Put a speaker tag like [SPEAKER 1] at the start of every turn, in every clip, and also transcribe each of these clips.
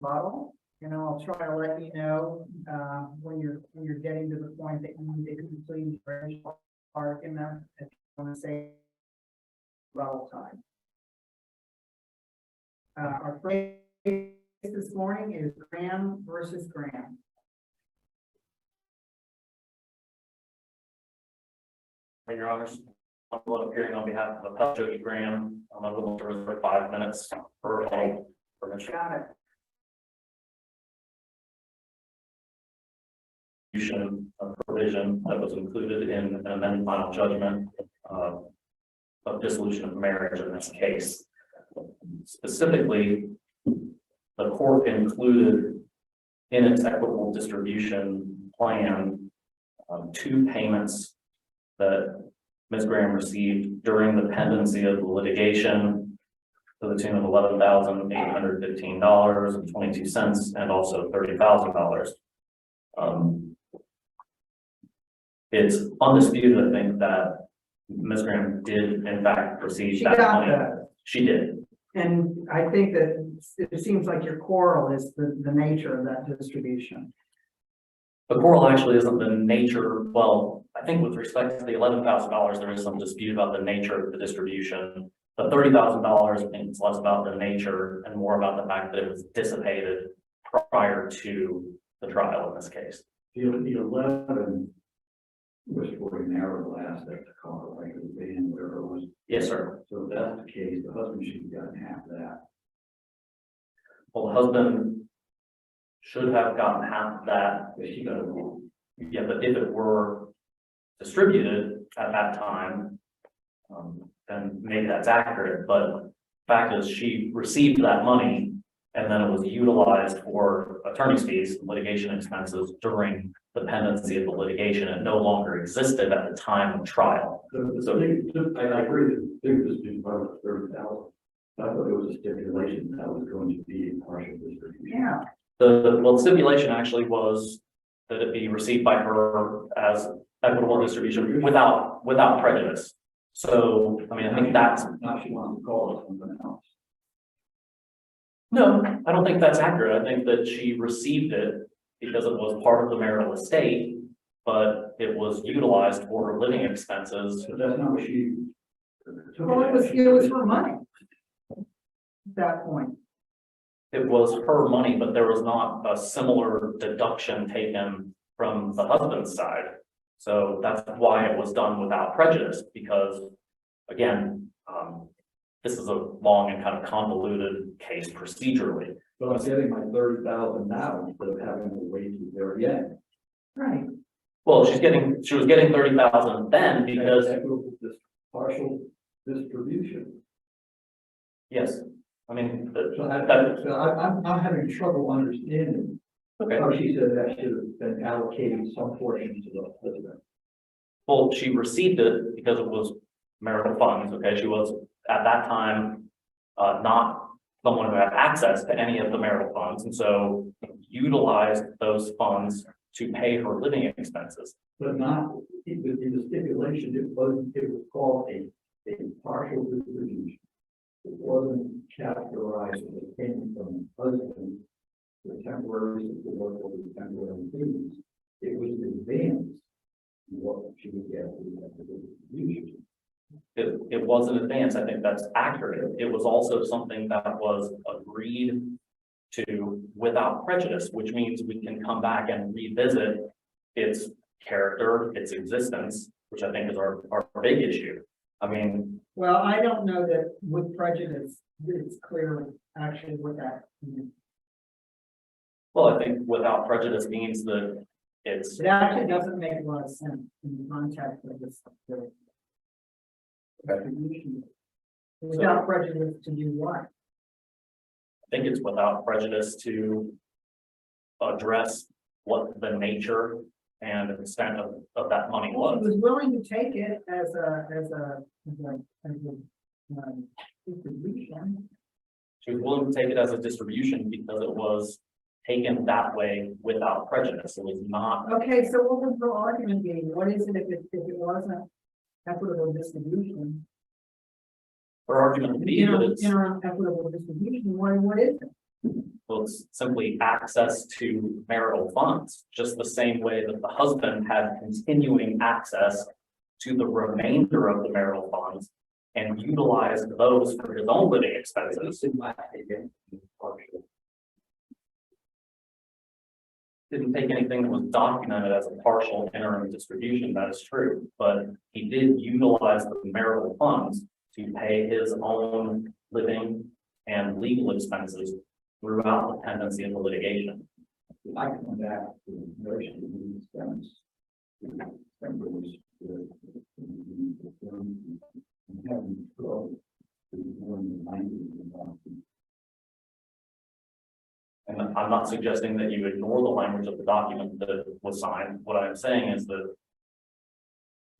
[SPEAKER 1] rebuttal, and I'll try to let you know, when you're getting to the point that you need to complete your initial argument, if you want to say rebuttal time. Our phrase this morning is Graham versus Graham.
[SPEAKER 2] Your Honors, I'm appearing on behalf of Appellate Judge Graham. I'm going to reserve 5 minutes for all permission.
[SPEAKER 1] Got it.
[SPEAKER 2] Of provision that was included in an amended final judgment of dissolution of marriage in this case. Specifically, the court included in its equitable distribution plan 2 payments that Ms. Graham received during the pendency of the litigation to the tune of $11,815.22 and also $30,000. It's undisputed, I think, that Ms. Graham did in fact receive
[SPEAKER 1] She
[SPEAKER 2] that
[SPEAKER 1] got
[SPEAKER 2] money.
[SPEAKER 1] that.
[SPEAKER 2] She did.
[SPEAKER 1] And I think that it seems like your quarrel is the nature of that distribution.
[SPEAKER 2] The quarrel actually isn't the nature. Well, I think with respect to the $11,000, there is some dispute about the nature of the distribution. The $30,000, I think it's less about the nature and more about the fact that it was dissipated prior to the trial in this case.
[SPEAKER 3] The 11 was for a marital asset to call it like a van, whatever it was.
[SPEAKER 2] Yes, sir.
[SPEAKER 3] So if that's the case, the husband should have gotten half of that.
[SPEAKER 2] Well, the husband should have gotten half of that.
[SPEAKER 3] But she got it wrong.
[SPEAKER 2] Yeah, but if it were distributed at that time, then maybe that's accurate. But the fact is, she received that money and then it was utilized for attorney's fees, litigation expenses during the pendency of the litigation. It no longer existed at the time of trial.
[SPEAKER 3] I agree that there was just part of 30,000. I thought it was a stipulation that was going to be a partial distribution.
[SPEAKER 1] Yeah.
[SPEAKER 2] The stipulation actually was that it be received by her as equitable distribution without prejudice. So, I mean, I think that's.
[SPEAKER 3] Now she wants to call it something else.
[SPEAKER 2] No, I don't think that's accurate. I think that she received it because it was part of the marital estate, but it was utilized for her living expenses.
[SPEAKER 3] But that's not what she.
[SPEAKER 1] Well, it was her money at that point.
[SPEAKER 2] It was her money, but there was not a similar deduction taken from the husband's side. So that's why it was done without prejudice, because again, this is a long and kind of convoluted case procedurally.
[SPEAKER 3] But I'm getting my 30,000 now instead of having to wait to the very end.
[SPEAKER 1] Right.
[SPEAKER 2] Well, she was getting 30,000 then because
[SPEAKER 3] Equitable partial distribution.
[SPEAKER 2] yes, I mean
[SPEAKER 3] So I'm having trouble understanding
[SPEAKER 2] okay.
[SPEAKER 3] how she said that should have been allocating some portion to the husband.
[SPEAKER 2] Well, she received it because it was marital funds. Okay, she was at that time not someone who had access to any of the marital funds, and so utilized those funds to pay her living expenses.
[SPEAKER 3] But not in the stipulation. It was called a partial distribution. It wasn't categorized as a payment from the husband for temporary support or the temporary fees. It was advanced what she would get for the distribution.
[SPEAKER 2] It was an advance. I think that's accurate. It was also something that was agreed to without prejudice, which means we can come back and revisit its character, its existence, which I think is our big issue. I mean,
[SPEAKER 1] Well, I don't know that with prejudice, it's clear actually what that means.
[SPEAKER 2] well, I think without prejudice means that it's,
[SPEAKER 1] It actually doesn't make a lot of sense in the context of this. Distribution. Without prejudice to do what?
[SPEAKER 2] I think it's without prejudice to address what the nature and extent of that money
[SPEAKER 1] Well, he
[SPEAKER 2] was.
[SPEAKER 1] was willing to take it as a distribution.
[SPEAKER 2] She was willing to take it as a distribution because it was taken that way without prejudice. It was not.
[SPEAKER 1] Okay, so what would the argument be? What is it if it wasn't equitable distribution?
[SPEAKER 2] Her argument would be that it's,
[SPEAKER 1] Interim equitable distribution, what is it?
[SPEAKER 2] Well, it's simply access to marital funds, just the same way that the husband had continuing access to the remainder of the marital funds and utilized those for his own living expenses. Didn't take anything that was documented as a partial interim distribution, that is true, but he did utilize the marital funds to pay his own living and legal expenses throughout the pendency of the litigation.
[SPEAKER 3] I come back to the notion of these stems.
[SPEAKER 2] And I'm not suggesting that you ignore the language of the document that was signed. What I'm saying is that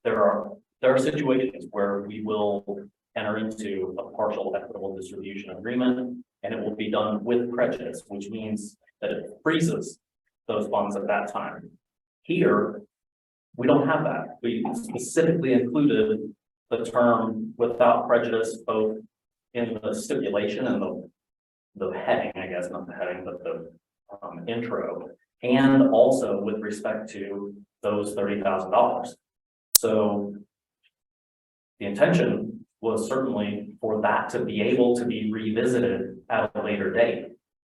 [SPEAKER 2] there are situations where we will enter into a partial equitable distribution agreement, and it will be done with prejudice, which means that it freezes those funds at that time. Here, we don't have that. We specifically included the term without prejudice, both in the stipulation and the heading, I guess, not the heading, but the intro, and also with respect to those $30,000. So the intention was certainly for that to be able to be revisited at a later date.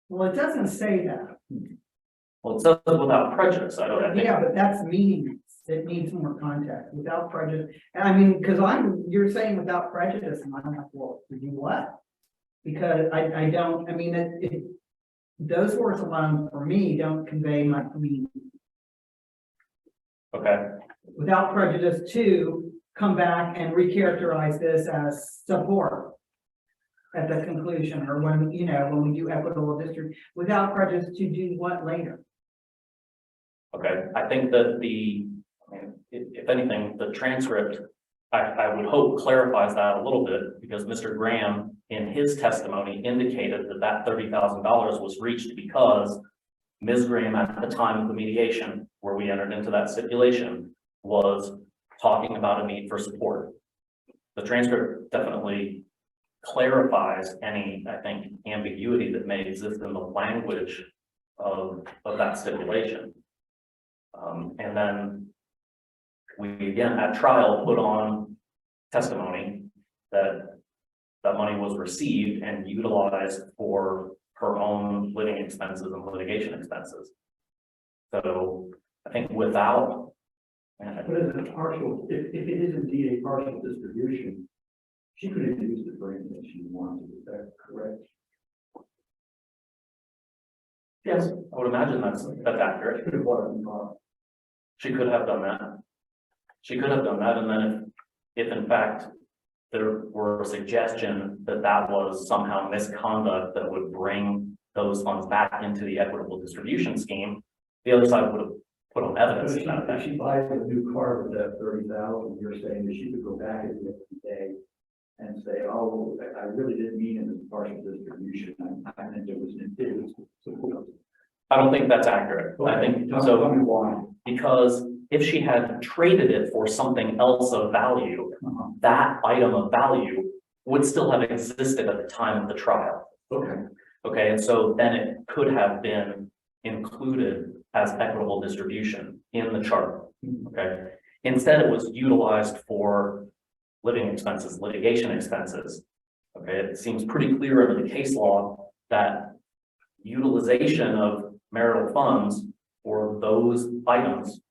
[SPEAKER 1] Well, it doesn't say that.
[SPEAKER 2] Well, it says without prejudice. I think.
[SPEAKER 1] Yeah, but that's meaningless. It needs more context, without prejudice. And I mean, because you're saying without prejudice, and I'm like, well, to do what? Because I don't, I mean, those words alone for me don't convey much meaning.
[SPEAKER 2] Okay.
[SPEAKER 1] Without prejudice to come back and recharacterize this as support at the conclusion, or when, you know, when we do equitable district, without prejudice to do what later?
[SPEAKER 2] Okay, I think that if anything, the transcript, I would hope clarifies that a little bit, because Mr. Graham, in his testimony, indicated that $30,000 was reached because Ms. Graham, at the time of the mediation, where we entered into that stipulation, was talking about a need for support. The transcript definitely clarifies any, I think, ambiguity that may exist in the language of that stipulation. And then we, again, at trial, put on testimony that that money was received and utilized for her own living expenses and litigation expenses. So I think without.
[SPEAKER 3] But as a partial, if it is indeed a partial distribution, she could have used it for anything she wanted. Is that correct?
[SPEAKER 2] Yes, I would imagine that's accurate.
[SPEAKER 3] Could have bought it in car.
[SPEAKER 2] She could have done that. She could have done that, and then if in fact there were a suggestion that that was somehow misconduct that would bring those funds back into the equitable distribution scheme, the other side would have put on evidence
[SPEAKER 3] If
[SPEAKER 2] about that.
[SPEAKER 3] she buys a new car with that 30,000, you're saying that she could go back at the end of the day and say, "Oh, I really didn't mean it as a partial distribution. I meant it was an
[SPEAKER 2] I don't think that's accurate. I think
[SPEAKER 3] Tell
[SPEAKER 2] so,
[SPEAKER 3] me why.
[SPEAKER 2] because if she had traded it for something else of value, that item of value would still have existed at the time of the trial.
[SPEAKER 3] Okay.
[SPEAKER 2] Okay, and so then it could have been included as equitable distribution in the chart. Okay, instead it was utilized for living expenses, litigation expenses. Okay, it seems pretty clear under the case law that utilization of marital funds for those items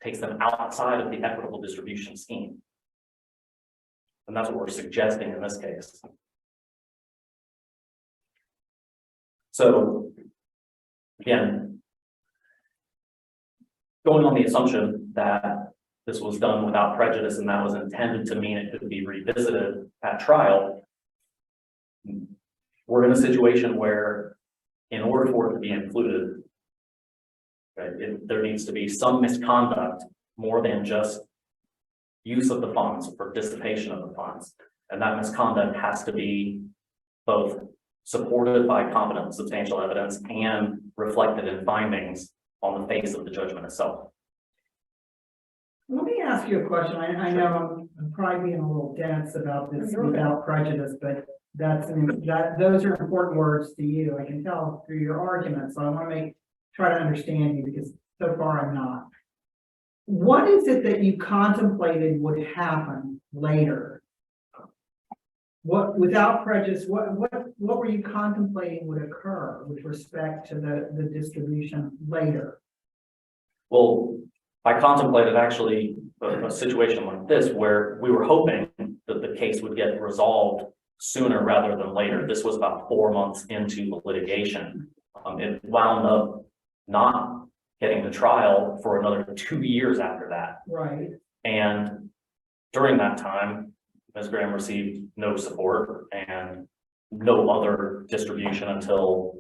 [SPEAKER 2] takes them outside of the equitable distribution scheme. And that's what we're suggesting in this case. So again, going on the assumption that this was done without prejudice and that was intended to mean it could be revisited at trial, we're in a situation where in order for it to be included, right, there needs to be some misconduct more than just use of the funds or dissipation of the funds. And that misconduct has to be both supported by competent and substantial evidence and reflected in findings on the face of the judgment itself.
[SPEAKER 1] Let me ask you a question. I know I'm probably being a little dense about this without prejudice, but those are important words to you. I can tell through your arguments, so I want to try to understand you because so far I'm not. What is it that you contemplated would happen later? What, without prejudice, what were you contemplating would occur with respect to the distribution later?
[SPEAKER 2] Well, I contemplated actually a situation like this where we were hoping that the case would get resolved sooner rather than later. This was about 4 months into the litigation. It wound up not getting to trial for another 2 years after that.
[SPEAKER 1] Right.
[SPEAKER 2] And during that time, Ms. Graham received no support and no other distribution until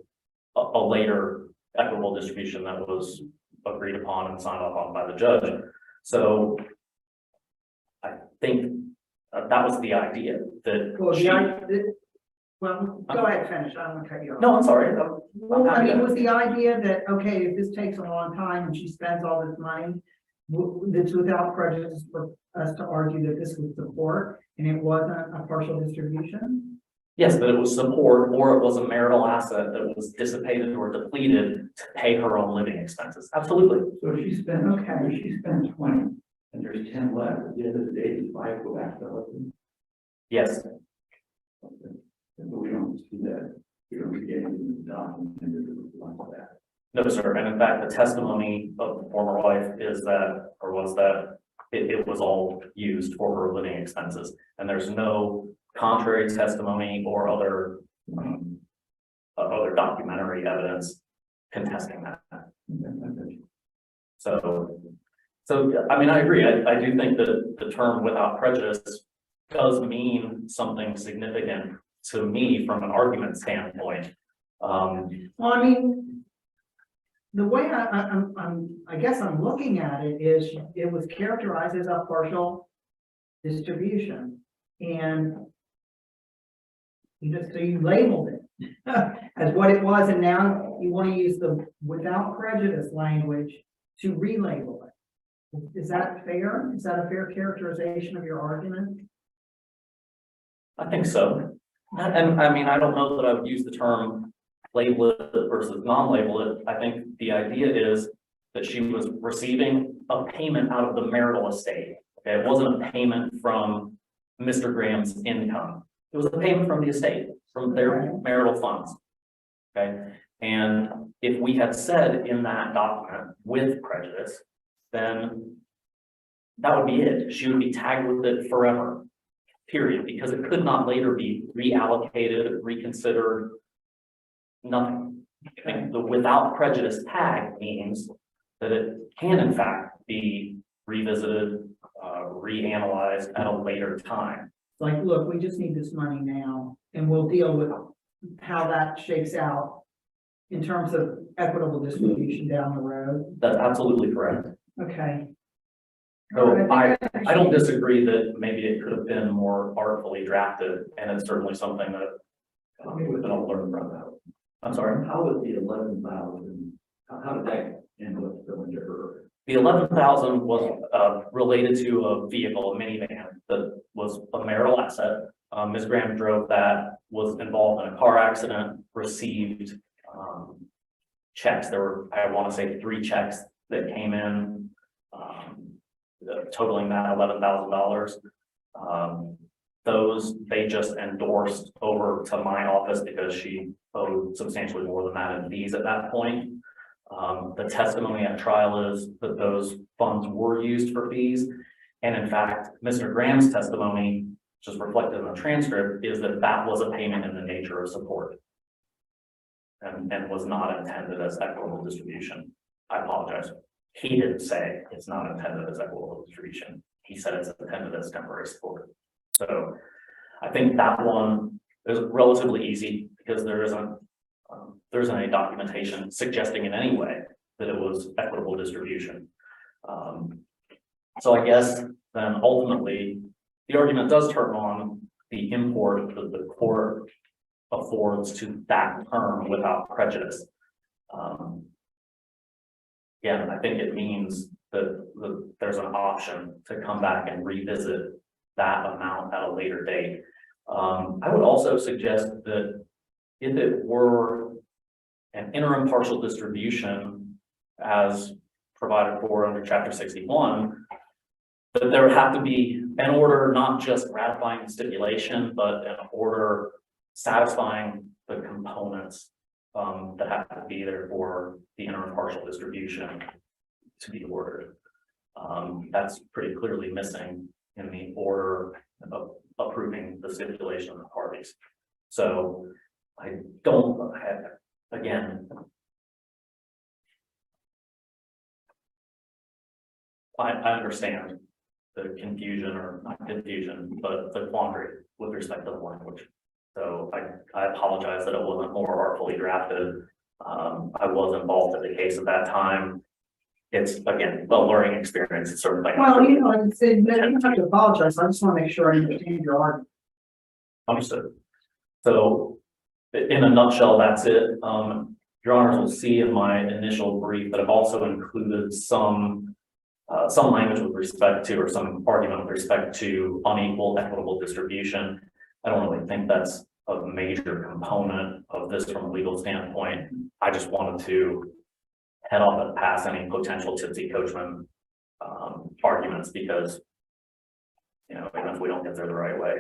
[SPEAKER 2] a later equitable distribution that was agreed upon and signed off on by the judge. So I think that was the idea that
[SPEAKER 1] well, go ahead, finish. I don't want to cut you off.
[SPEAKER 2] no, I'm sorry.
[SPEAKER 1] Well, I mean, was the idea that, okay, if this takes a long time and she spends all this money, that's without prejudice for us to argue that this was support and it wasn't a partial distribution?
[SPEAKER 2] Yes, that it was support or it was a marital asset that was dissipated or depleted to pay her own living expenses. Absolutely.
[SPEAKER 3] So if she spends,
[SPEAKER 1] Okay.
[SPEAKER 3] if she spends 20 and there's 10 left, at the end of the day, the 5 go back to husband.
[SPEAKER 2] Yes.
[SPEAKER 3] But we don't see that. We don't see anything in the document like that.
[SPEAKER 2] No, sir. And in fact, the testimony of the former wife is that, or was that, it was all used for her living expenses. And there's no contrary testimony or other documentary evidence contesting that. So I mean, I agree. I do think that the term without prejudice does mean something significant to me from an argument standpoint.
[SPEAKER 1] Well, I mean, the way I guess I'm looking at it is it was characterized as a partial distribution. And so you labeled it as what it was, and now you want to use the without prejudice language to relabel it. Is that fair? Is that a fair characterization of your argument?
[SPEAKER 2] I think so. And I mean, I don't know that I would use the term label it versus non-label it. I think the idea is that she was receiving a payment out of the marital estate. Okay, it wasn't a payment from Mr. Graham's income. It was a payment from the estate, from their marital funds. Okay, and if we had said in that document with prejudice, then that would be it. She would be tagged with it forever. Period, because it could not later be reallocated, reconsidered, nothing. I think the without prejudice tag means that it can in fact be revisited, reanalyzed at a later time.
[SPEAKER 1] Like, look, we just need this money now, and we'll deal with how that shakes out in terms of equitable distribution down the road.
[SPEAKER 2] That's absolutely correct.
[SPEAKER 1] Okay.
[SPEAKER 2] So
[SPEAKER 1] All right,
[SPEAKER 2] I don't disagree that maybe it could have been more artfully drafted, and it's certainly something that I'll learn from that. I'm sorry.
[SPEAKER 3] How was the 11,000? How did that end up going to her?
[SPEAKER 2] The 11,000 was related to a vehicle, a minivan that was a marital asset. Ms. Graham drove that, was involved in a car accident, received checks. There were, I want to say, 3 checks that came in, totaling that $11,000. Those they just endorsed over to my office because she owed substantially more than that in fees at that point. The testimony at trial is that those funds were used for fees. And in fact, Mr. Graham's testimony, just reflected in the transcript, is that that was a payment in the nature of support and was not intended as equitable distribution. I apologize. He didn't say it's not intended as equitable distribution. He said it's intended as temporary support. So I think that one is relatively easy because there isn't any documentation suggesting in any way that it was equitable distribution. So I guess then ultimately the argument does turn on the import that the court affords to that term without prejudice. Again, I think it means that there's an option to come back and revisit that amount at a later date. I would also suggest that if it were an interim partial distribution as provided for under chapter 61, that there would have to be an order not just ratifying the stipulation, but an order satisfying the components that have to be there for the interim partial distribution to be ordered. That's pretty clearly missing in the order of approving the stipulation of the parties. So I don't have, again, I understand the confusion, or not confusion, but the quandary with respect to the language. So I apologize that it wasn't more artfully drafted. I was involved in the case at that time. It's, again, the learning experience. It's sort of like.
[SPEAKER 1] Well, you know, you don't have to apologize. I just want to make sure I understand your argument.
[SPEAKER 2] Understood. So in a nutshell, that's it. Your honors will see in my initial brief that I've also included some language with respect to, or some argument with respect to unequal equitable distribution. I don't really think that's a major component of this from a legal standpoint. I just wanted to head off and pass any potential tipsy coachman arguments, because, you know, even if we don't get there the right way,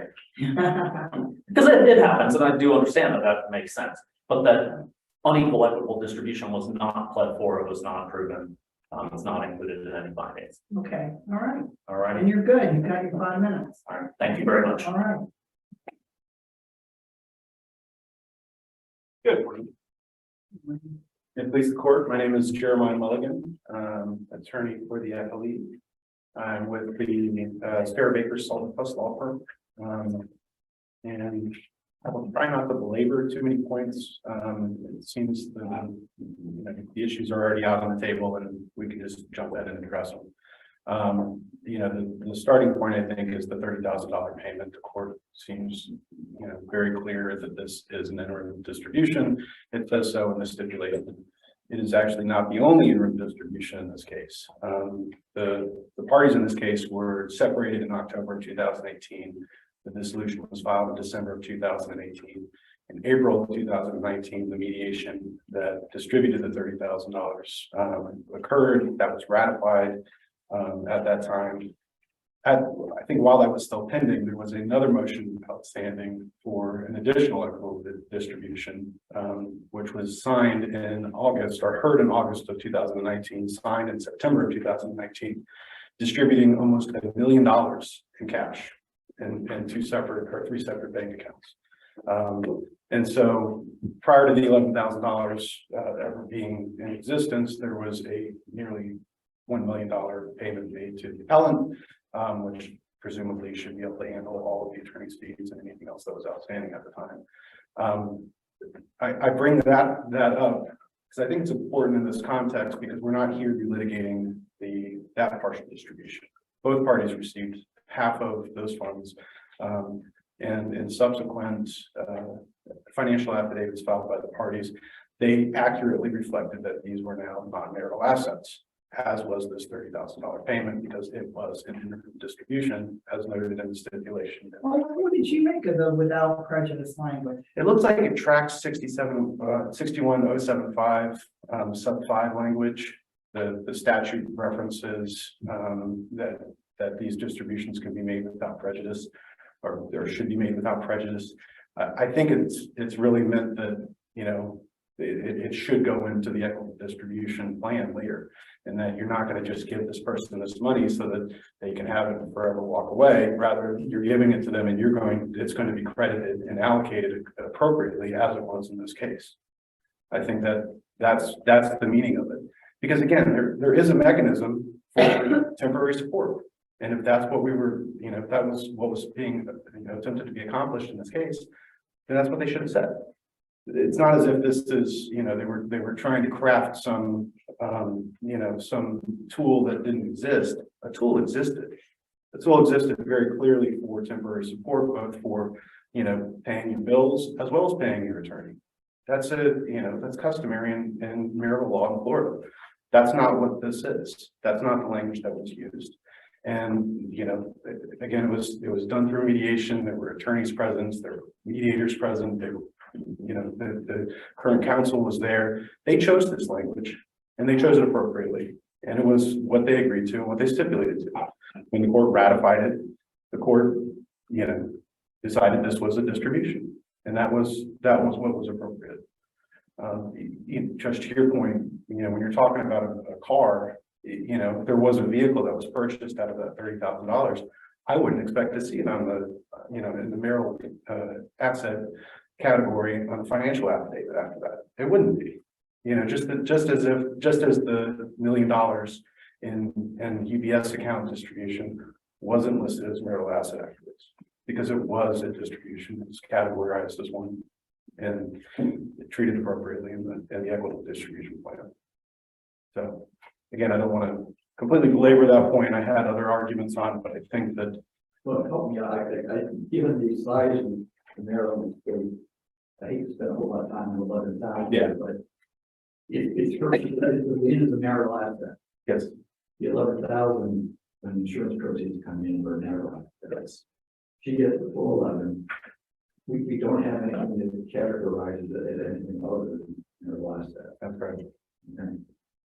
[SPEAKER 2] because it happens, and I do understand that that makes sense, but that unequal equitable distribution was not pled for, it was not proven, it's not included in any findings.
[SPEAKER 1] Okay, all right.
[SPEAKER 2] All right.
[SPEAKER 1] And you're good. You've got your 5 minutes.
[SPEAKER 2] All right. Thank you very much.
[SPEAKER 1] All right.
[SPEAKER 4] Good morning. And please the court, my name is Jeremiah Mulligan, attorney for the FLE. I'm with the Sparrow Baker Sullivan Plus Law Firm. And I will try not to belabor too many points. It seems the issues are already out on the table, and we can just jump in and address them. The starting point, I think, is the $30,000 payment. The court seems, very clear that this is an interim distribution. It says so in the stipulation. It is actually not the only interim distribution in this case. The parties in this case were separated in October of 2018. The dissolution was filed in December of 2018. In April of 2019, the mediation that distributed the $30,000 occurred. That was ratified at that time. I think while that was still pending, there was another motion outstanding for an additional equitable distribution, which was signed in August, or heard in August of 2019, signed in September of 2019, distributing almost $1 million in cash in three separate bank accounts. And so prior to the $11,000 ever being in existence, there was a nearly $1 million payment made to the appellant, which presumably should be able to handle all of the attorney's fees and anything else that was outstanding at the time. I bring that up because I think it's important in this context, because we're not here relitigating that partial distribution. Both parties received half of those funds, and in subsequent financial affidavits filed by the parties, they accurately reflected that these were now non-marital assets, as was this $30,000 payment, because it was an interim distribution as noted in the stipulation.
[SPEAKER 1] Well, what did you make of the without prejudice language?
[SPEAKER 4] It looks like it tracks 61075 sub 5 language. The statute references that these distributions can be made without prejudice, or should be made without prejudice. I think it's really meant that, it should go into the equitable distribution plan later, and that you're not going to just give this person this money so that they can have it and forever walk away. Rather, you're giving it to them, and it's going to be credited and allocated appropriately, as it was in this case. I think that's the meaning of it, because again, there is a mechanism for temporary support, and if that's what we were, if that was what was being attempted to be accomplished in this case, then that's what they should have said. It's not as if this is, they were trying to craft some, some tool that didn't exist. A tool existed. The tool existed very clearly for temporary support, both for, paying your bills as well as paying your attorney. That's that's customary in marital law in Florida. That's not what this is. That's not the language that was used. And, you know, again, it was done through mediation. There were attorneys present, there were mediators present, there were, you know, the current counsel was there. They chose this language and they chose it appropriately. And it was what they agreed to and what they stipulated to. When the court ratified it, the court, you know, decided this was a distribution. And that was what was appropriate. Just to your point, you know, when you're talking about a car, you know, if there was a vehicle that was purchased out of that $30,000, I wouldn't expect to see it on the, you know, in the marital asset category on the financial affidavit after that. It wouldn't be, you know, just as the $1 million in UBS account distribution wasn't listed as marital asset after this, because it was a distribution. It was categorized as one and treated appropriately in the equitable distribution plan. So again, I don't want to completely belabor that point. I had other arguments on it, but I think that,
[SPEAKER 3] Well, help me out. Given the size of the Maryland state, I hate to spend a whole lot of time on 11,000.
[SPEAKER 4] Yeah.
[SPEAKER 3] But it's first, it is a marital asset.
[SPEAKER 4] yes,
[SPEAKER 3] The 11,000, when insurance proceeds come in, are marital assets. She gets the full 11. We don't have anything that characterizes it as anything other than marital asset.
[SPEAKER 4] that's right.
[SPEAKER 3] And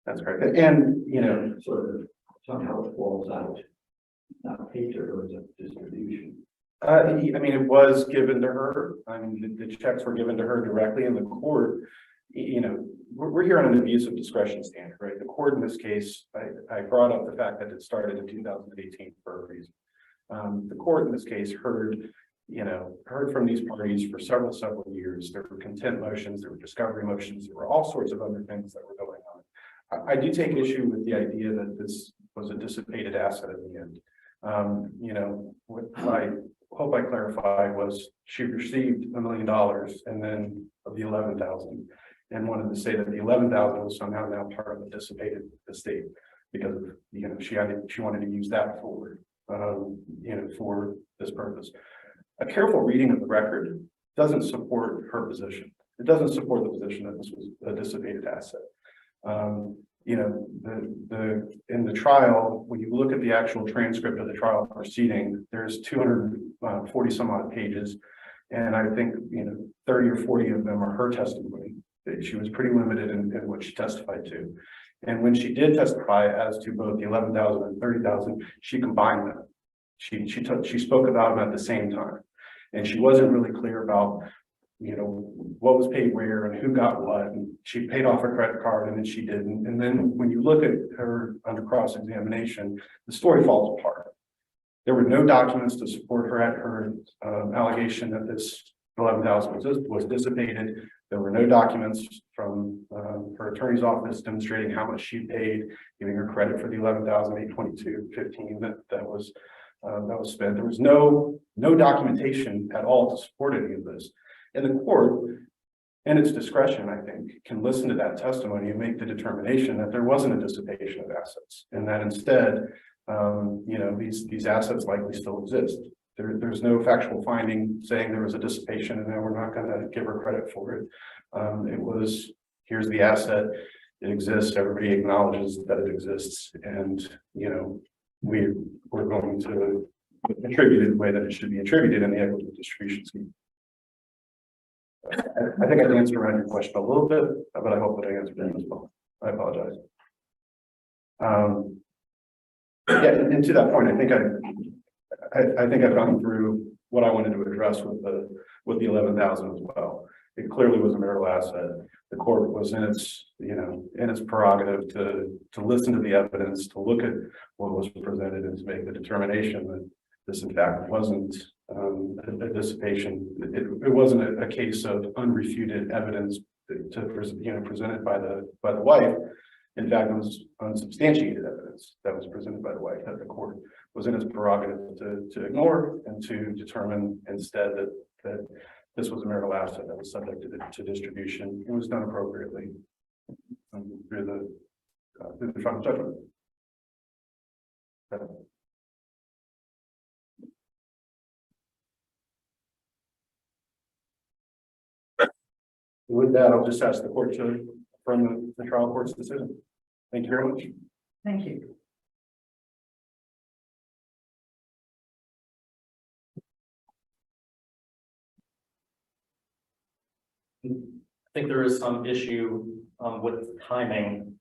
[SPEAKER 4] That's correct. And, you know,
[SPEAKER 3] sort of somehow it falls out, not paid to her as a distribution.
[SPEAKER 4] I mean, it was given to her. I mean, the checks were given to her directly in the court. You know, we're here on an abuse of discretion standard, right? The court in this case, I brought up the fact that it started in 2018 for a reason. The court in this case heard from these parties for several years. There were contempt motions, there were discovery motions, there were all sorts of other things that were going on. I do take issue with the idea that this was a dissipated asset in the end. You know, what I hope I clarified was she received $1 million and then of the 11,000 and wanted to say that the 11,000 was somehow now part of the dissipated estate because of, you know, she wanted to use that for, you know, for this purpose. A careful reading of the record doesn't support her position. It doesn't support the position that this was a dissipated asset. You know, in the trial, when you look at the actual transcript of the trial proceeding, there's 240 some odd pages. And I think, you know, 30 or 40 of them are her testimony. She was pretty limited in what she testified to. And when she did testify as to both the 11,000 and 30,000, she combined them. She spoke about them at the same time. And she wasn't really clear about, you know, what was paid where and who got what, and she paid off a credit card and then she didn't. And then when you look at her under cross-examination, the story falls apart. There were no documents to support her allegation that this 11,000 was dissipated. There were no documents from her attorney's office demonstrating how much she paid, giving her credit for the 11,822.15 that was spent. There was no documentation at all to support any of this. And the court, in its discretion, I think, can listen to that testimony and make the determination that there wasn't a dissipation of assets, and that instead, you know, these assets likely still exist. There's no factual finding saying there was a dissipation, and then we're not going to give her credit for it. It was, here's the asset, it exists, everybody acknowledges that it exists, and you know, we're going to attribute it the way that it should be attributed in the equitable distribution scheme. I think I've answered around your question a little bit, but I hope that I answered it as well. I apologize. Yeah, and to that point, I think I've gone through what I wanted to address with the 11,000 as well. It clearly was a marital asset. The court was in its, you know, in its prerogative to listen to the evidence, to look at what was presented, and to make the determination that this, in fact, wasn't a dissipation. It wasn't a case of unrefuted evidence presented by the wife. In fact, it was unsubstantiated evidence that was presented by the wife that the court was in its prerogative to ignore and to determine instead that this was a marital asset that was subject to distribution. It was done appropriately through the final judgment. With that, I'll just ask the court to affirm the trial court's decision. Thank you very much.
[SPEAKER 1] Thank you.
[SPEAKER 2] think there is some issue with timing.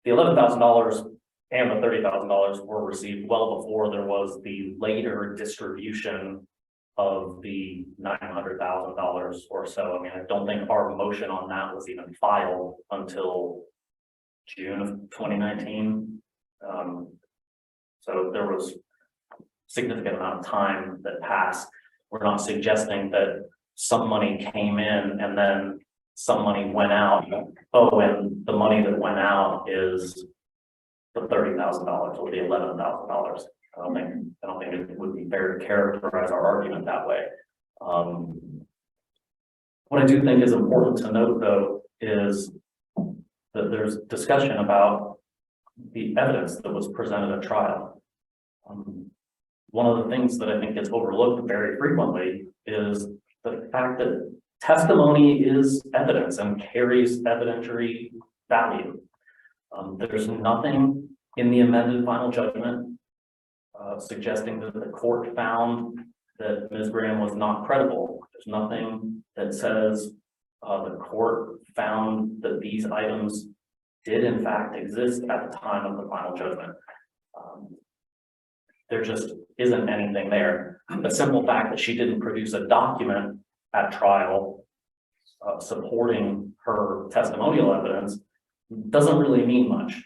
[SPEAKER 2] The $11,000 and the $30,000 were received well before there was the later distribution of the $900,000 or so. I mean, I don't think our motion on that was even filed until June of 2019. So there was significant amount of time that passed. We're not suggesting that some money came in and then some money went out. Oh, and the money that went out is the $30,000 or the $11,000. I don't think it would be fair to characterize our argument that way. What I do think is important to note, though, is that there's discussion about the evidence that was presented at trial. One of the things that I think gets overlooked very frequently is the fact that testimony is evidence and carries evidentiary value. There's nothing in the amended final judgment suggesting that the court found that Ms. Graham was not credible. There's nothing that says the court found that these items did in fact exist at the time of the final judgment. There just isn't anything there. The simple fact that she didn't produce a document at trial supporting her testimonial evidence doesn't really mean much.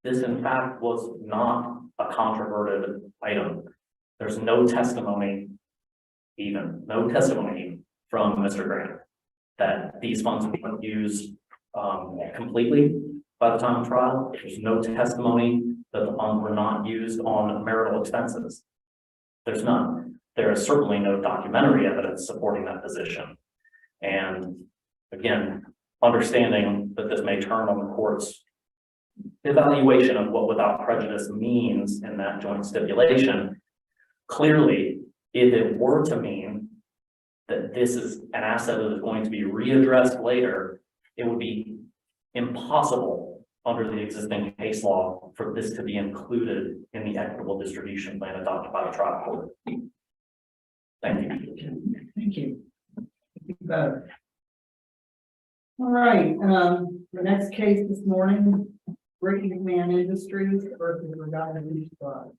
[SPEAKER 2] This in fact was not a controverted item. There's no testimony from Mr. Graham that these funds were used completely by the time of trial. There's no testimony that the funds were not used on marital expenses. There's none. There is certainly no documentary evidence supporting that position. And again, understanding that this may turn on the court's evaluation of what without prejudice means in that joint stipulation, clearly, if it were to mean that this is an asset that is going to be readdressed later, it would be impossible under the existing case law for this to be included in the equitable distribution plan adopted by the trial court. Thank you.
[SPEAKER 1] Thank you. All right, the next case this morning, Breaking Man Industries versus Regatta Beach Club.